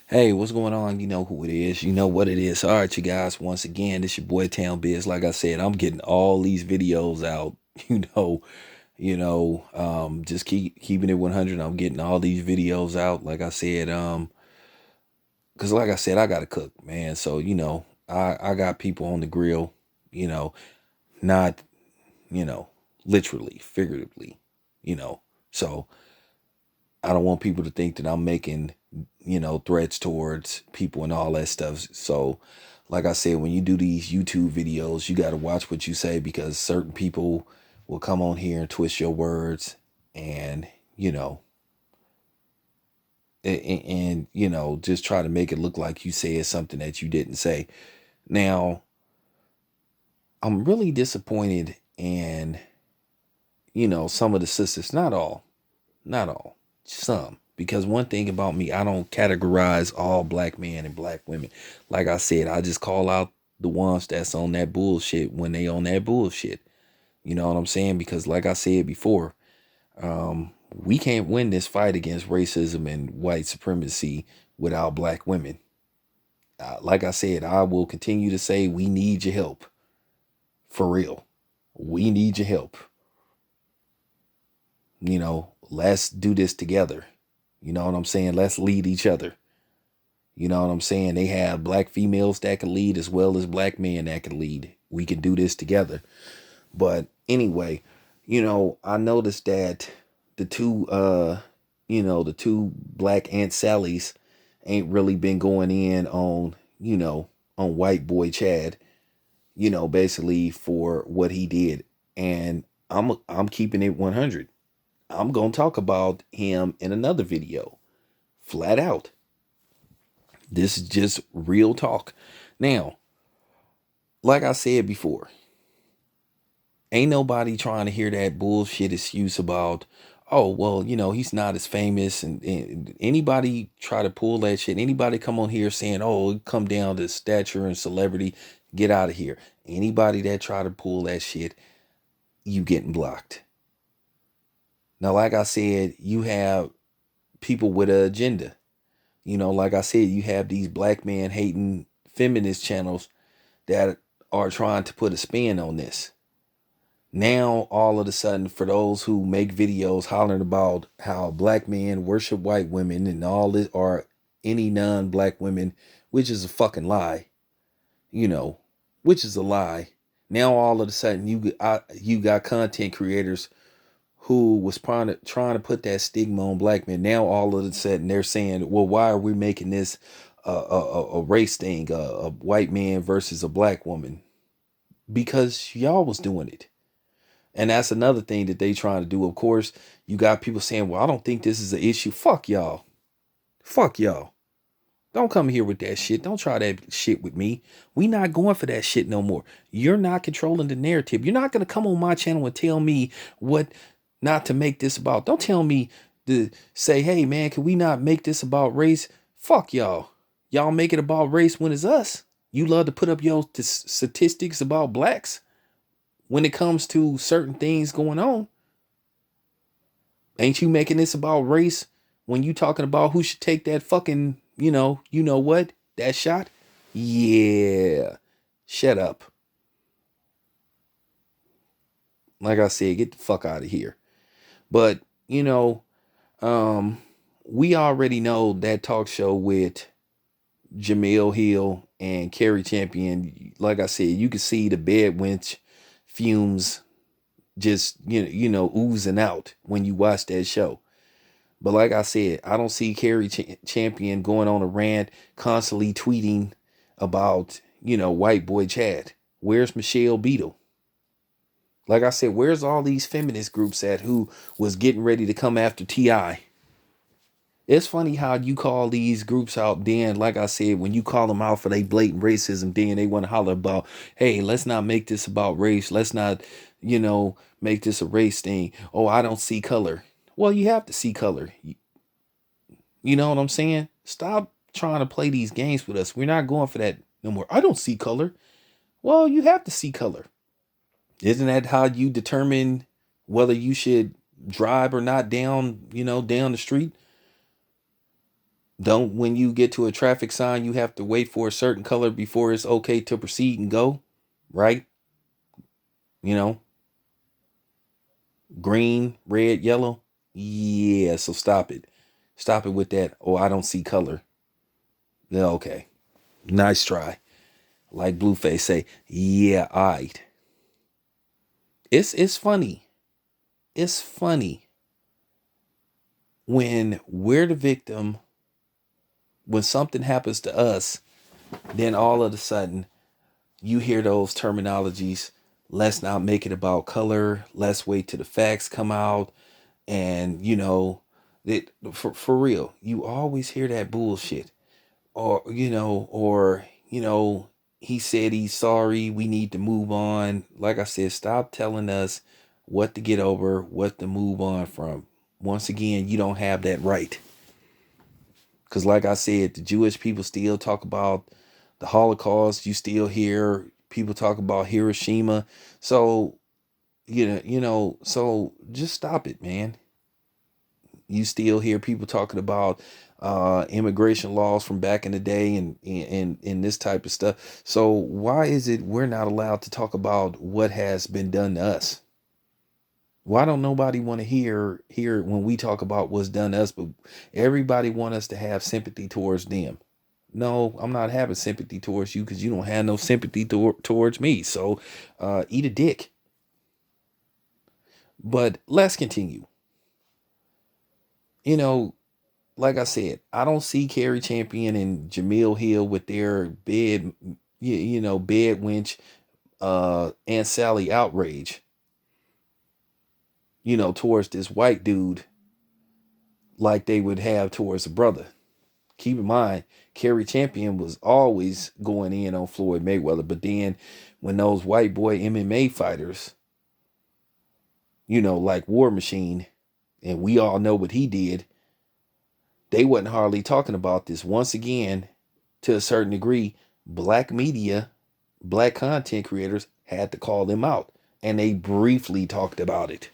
Hey, what's going on? You know who it is. You know what it is. All right, you guys. Once again, this your boy Town Biz. Like I said, I'm getting all these videos out. Just keeping it 100. I'm getting all these videos out. Like I said, because like I said, I gotta cook, man. So I got people on the grill. You know, not literally, figuratively. You know, so I don't want people to think that I'm making, threats towards people and all that stuff. So, like I said, when you do these YouTube videos, you got to watch what you say because certain people will come on here and twist your words and, you know, just try to make it look like you said something that you didn't say. Now, I'm really disappointed in, some of the sisters, not all, some. Because one thing about me, I don't categorize all black men and black women. Like I said, I just call out the ones that's on that bullshit when they on that bullshit. You know what I'm saying? Because like I said before, we can't win this fight against racism and white supremacy without black women. Like I said, I will continue to say we need your help. For real. We need your help. Let's do this together. You know what I'm saying? Let's lead each other. You know what I'm saying? They have black females that can lead as well as black men that can lead. We can do this together. But anyway, I noticed that the two the two black Aunt Sally's ain't really been going in on white boy Chad, basically for what he did. And I'm keeping it 100. I'm going to talk about him in another video. Flat out. This is just real talk. Now, like I said before, ain't nobody trying to hear that bullshit excuse about, oh, well, he's not as famous. And anybody try to pull that shit, anybody come on here saying, oh, it come down to stature and celebrity, get out of here. Anybody that try to pull that shit, you getting blocked. Now, like I said, you have people with an agenda. Like I said, you have these black man hating feminist channels that are trying to put a spin on this. Now, all of a sudden, for those who make videos hollering about how black men worship white women and all this, or any non-black women, which is a fucking lie, which is a lie. Now, all of a sudden, you got content creators who was trying to put that stigma on black men. Now, all of a sudden, they're saying, well, why are we making this a race thing, a white man versus a black woman? Because y'all was doing it. And that's another thing that they trying to do. Of course, you got people saying, well, I don't think this is an issue. Fuck y'all. Fuck y'all. Don't come here with that shit. Don't try that shit with me. We not going for that shit no more. You're not controlling the narrative. You're not going to come on my channel and tell me what not to make this about. Don't tell me to say, hey, man, can we not make this about race? Fuck y'all. Y'all make it about race when it's us. You love to put up your statistics about blacks when it comes to certain things going on. Ain't you making this about race when you talking about who should take that fucking, what? That shot? Yeah. Shut up. Like I said, get the fuck out of here. But, um, we already know that talk show with Jamil Hill and Carrie Champion. Like I said, you can see the bed wench fumes just oozing out when you watch that show. But like I said, I don't see Carrie Champion going on a rant, constantly tweeting about white boy Chad. Where's Michelle Beadle? Like I said, where's all these feminist groups at who was getting ready to come after T.I.? It's funny how you call these groups out, then, like I said, when you call them out for their blatant racism, then they want to holler about, hey, let's not make this about race. Let's not, make this a race thing. Oh, I don't see color. Well, you have to see color. You know what I'm saying? Stop trying to play these games with us. We're not going for that no more. I don't see color. Well, you have to see color. Isn't that how you determine whether you should drive or not down, down the street? Don't, when you get to a traffic sign, you have to wait for a certain color before it's okay to proceed and go, right? You know, green, red, yellow. Yeah, so stop it. Stop it with that. Oh, I don't see color. Yeah, okay. Nice try. Like Blueface say, yeah, alright. It's funny. It's funny when we're the victim, when something happens to us, then all of a sudden you hear those terminologies. Let's not make it about color. Let's wait till the facts come out. And it, for real, you always hear that bullshit. Or he said he's sorry, we need to move on. Like I said, stop telling us what to get over, what to move on from. Once again, you don't have that right. Because like I said, the Jewish people still talk about the Holocaust. You still hear people talk about Hiroshima. So so just stop it, man. You still hear people talking about immigration laws from back in the day and this type of stuff. So why is it we're not allowed to talk about what has been done to us? Why don't nobody want to hear when we talk about what's done to us, but everybody want us to have sympathy towards them? No, I'm not having sympathy towards you because you don't have no sympathy towards me. So eat a dick. But let's continue. You know, like I said, I don't see Carrie Champion and Jameel Hill with their bed wench, Aunt Sally outrage, towards this white dude like they would have towards a brother. Keep in mind, Carrie Champion was always going in on Floyd Mayweather, but then when those white boy MMA fighters, like War Machine, and we all know what he did, they wasn't hardly talking about this. Once again, to a certain degree, black media, black content creators had to call them out. And they briefly talked about it.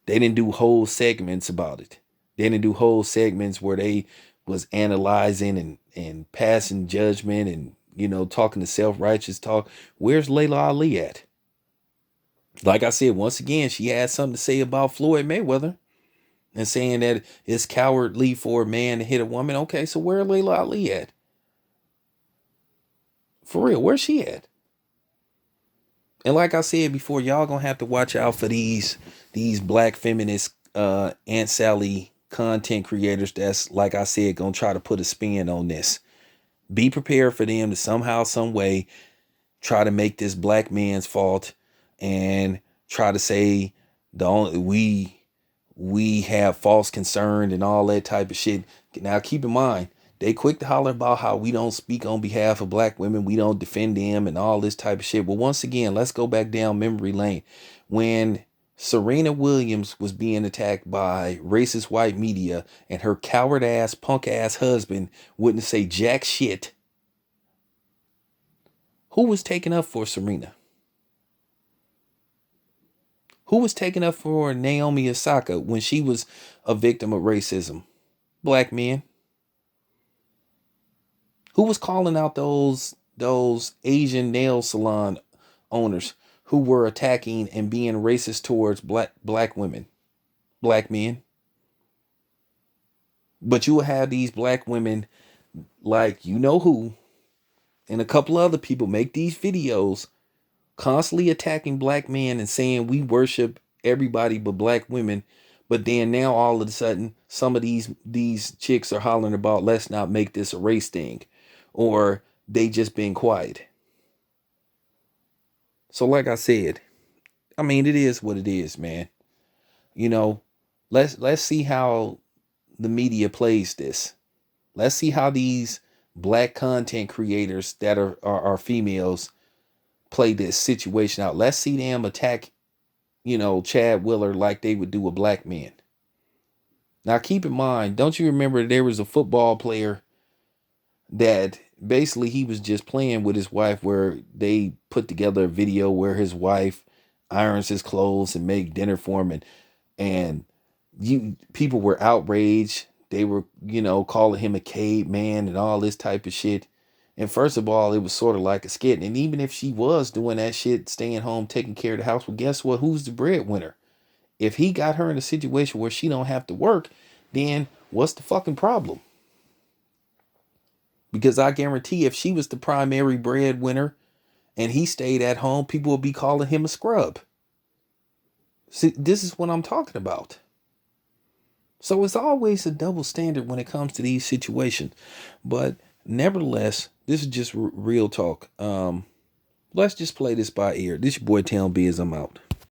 They didn't do whole segments about it. They didn't do whole segments where they was analyzing and passing judgment and, talking to self-righteous talk. Where's Layla Ali at? Like I said, once again, she had something to say about Floyd Mayweather and saying that it's cowardly for a man to hit a woman. Okay, so where Layla Ali at? For real, where's she at? And like I said before, y'all gonna have to watch out for these black feminist Aunt Sally content creators that's, like I said, gonna try to put a spin on this. Be prepared for them to somehow, some way try to make this black man's fault and try to say the only we have false concern and all that type of shit. Now keep in mind, they quick to holler about how we don't speak on behalf of black women, we don't defend them and all this type of shit. But once again, let's go back down memory lane. When Serena Williams was being attacked by racist white media and her coward ass, punk ass husband wouldn't say jack shit, who was taking up for Serena? Who was taking up for Naomi Osaka when she was a victim of racism? Black men. Who was calling out those Asian nail salon owners who were attacking and being racist towards black women? Black men. But you will have these black women like who and a couple other people make these videos constantly attacking black men and saying we worship everybody but black women. But then now all of a sudden some of these chicks are hollering about let's not make this a race thing, or they just been quiet. So like I said, I mean, it is what it is, man. You know, let's see how the media plays this. Let's see how these black content creators that are females play this situation out. Let's see them attack, Chad Willer like they would do a black man. Now keep in mind, don't you remember there was a football player that basically he was just playing with his wife, where they put together a video where his wife irons his clothes and make dinner for him, and people were outraged. They were, calling him a caveman and all this type of shit. And first of all, it was sort of like a skit. And even if she was doing that shit, staying home, taking care of the house, well, guess what? Who's the breadwinner? If he got her in a situation where she don't have to work, then what's the fucking problem? Because I guarantee if she was the primary breadwinner and he stayed at home, people would be calling him a scrub. See, this is what I'm talking about. So it's always a double standard when it comes to these situations. But nevertheless, this is just real talk. Let's just play this by ear. This your boy Town Biz. I'm out.